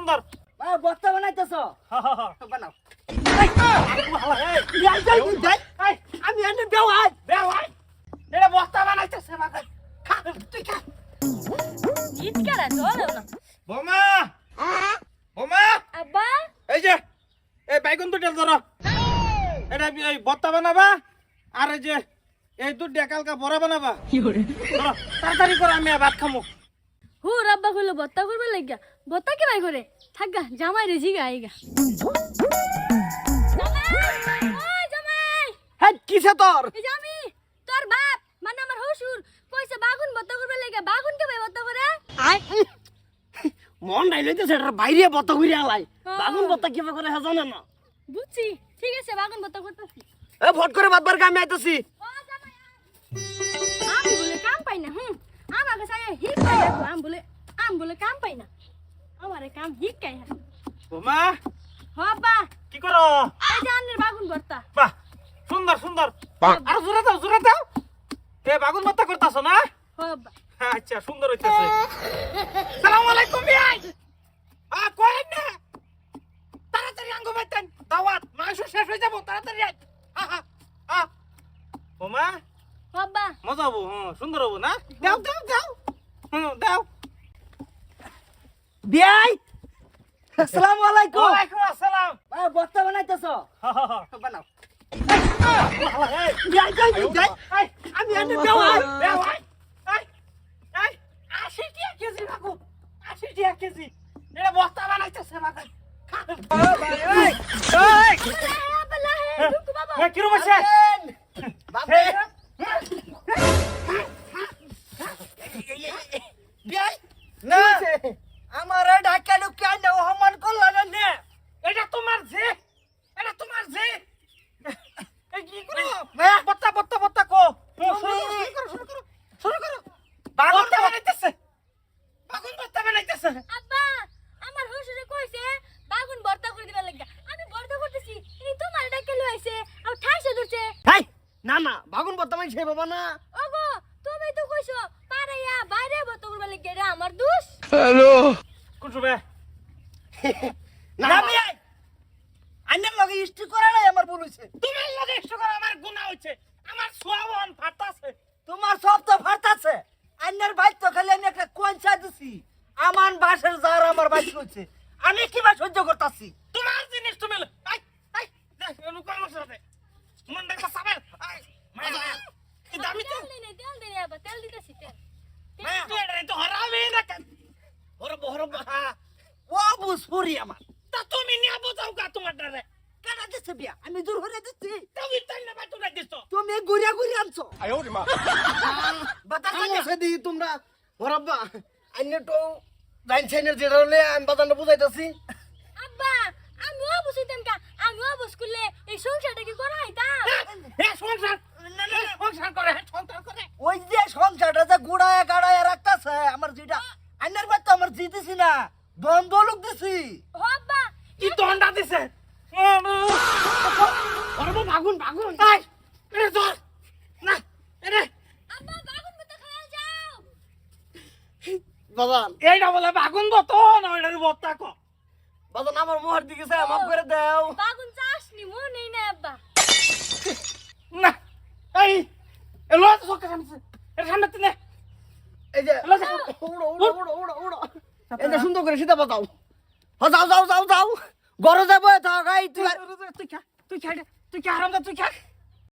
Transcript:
সুন্দর বস্তা বানাইতেছো বানাও আমি এনে বেওয়াই এটা বস্তা বানাইতেছে বাবা তুই খা ঈদ কারা চলে না বোমা বোমা আব্বা এই যে এই বাইগুন দুটো ধরো এটা এই বস্তা বানাবা আর এই যে এই দুধ কালকা বড়া বানাবা ধরো, তাড়াতাড়ি করে আমি ভাত খামু হু রাব্বা কইলো বত্তা করবে লাগিয়া বত্তা কি ভাই করে থাকগা জামাই রে জিগা আইগা জামাই জামাই হ্যাঁ কিসে তোর এই যে আমি তোর বাপ মানে আমার হসুর কইছে বাগুন বত্তা করবে লাগিয়া বাগুন কে ভাই বত্তা করে মন নাই লইতেছে এটা বাইরে বত্তা ঘুরে আলাই বাগুন বত্তা কিভাবে করে হ্যাঁ জানে না বুঝছি ঠিক আছে বাগুন বত্তা করতেছি এ ফট করে বাদবার কামে আইতাছি ও জামাই আমি বলে কাম পাই না আমাকে সাই হিক পাই না আম বলে কাম পাই না আমারে কাম হিক কাই না বোমা হবা কি করো এই জানের বাগুন বত্তা বাহ সুন্দর সুন্দর আর জোরে দাও এ বাগুন বস্তা করতাছো না হবা আচ্ছা সুন্দর হইতাছে সালাম আলাইকুম ভাই কই না তাড়াতাড়ি আঙ্গো বাইতেন দাওয়াত মাংস শেষ হয়ে যাব তাড়াতাড়ি আয় বোমা হবা মজা হবো সুন্দর হবো না দাও দাও বিয়াই আসসালামু আলাইকুম ওয়ালাইকুম আসসালাম বস্তা বানাইতেছো বানাও আমি এনে বেওয়াই 80 টাকা কেজি রাখো 80 টাকা কেজি এটা বস্তা বানাইতেছে বাবা কি রকম আছে না আমার ঢাকা ঢুকে না অপমান করলা না এটা তোমার যে এই কি করো বত্তা কো শুরু করো বাগুন বস্তা বানাইতেছে আব্বা আমার হসুরে কইছে বাগুন ভর্তা করে দিবা লাগা আমি ভর্তা করতেছি এই তোমার ডাকে লইছে আর ঠাইছে ধরছে হাই না বাগুন বত্তা মানে সেই বাবা না ওগো তুমি তো কইছো পারাইয়া বাইরে ভর্তা করবা লাগা রে আমার দোষ কোন শুবে না বিয়াই আন্নার লগে ইষ্টি করে নাই আমার ভুল হইছে তোমার লগে ইষ্ট করে আমার গুনাহ হইছে আমার সোয়াবন ফাটাছে তোমার সব তো ফাটাছে আন্নার ভাই তো খালি আমি একটা কোনচা দিছি আমান বাসের জার আমার ভাই কইছে আমি কিবা সহ্য করতাছি তোমার জিনিস তুমি লুকানো সাথে মন দেখা সাবে কি দামি তো তেল দে আব্বা তেল দিতেছি তেল তুই এটা তো হারাবে না হরব ও বুঝপুরি আমার তা তুমি নিয়ে বোঝাও কা তোমার ডারে কেন দিছে বিয়া আমি দূর হয়ে দিচ্ছি তুমি তাই না বাটু না দিছো তুমি গুড়িয়া গুড়িয়া আনছো বাতাসে দিই তোমরা হরব্বা আইনে তো লাইন সাইনের যেটা হলে আমি বাজারটা বুঝাইতেছি আব্বা আমি ও বুঝিতাম কা আমি ও বুঝ করলে এই সংসারটা কি করা হইতা সংসার করে ওই যে সংসারটা যে গুড়ায় গাড়ায় রাখতেছে আমার যেটা আইনের ভাই তো আমার জিতেছি না দ্বন্দ্ব লোক দিছি হব্বা কি দন্ডা দিছে বাগুন এই এরে ধর না এরে আব্বা বাগুন মত খাওয়া যাও বাজান এইটা বলে বাগুন বত না ওইটার বত্তা কো বাজান আমার মোহর দিকে সে মাফ করে দাও বাগুন চাসনি মনে নাই আব্বা না এই এলো তো সকে সামনে এর সামনে নে এই যে এলো উড়ো এই যে সুন্দর করে সীতা বাতাও যাও ঘরে যাবো তো গাই তুই তুই খা তুই খা হারাম তুই খা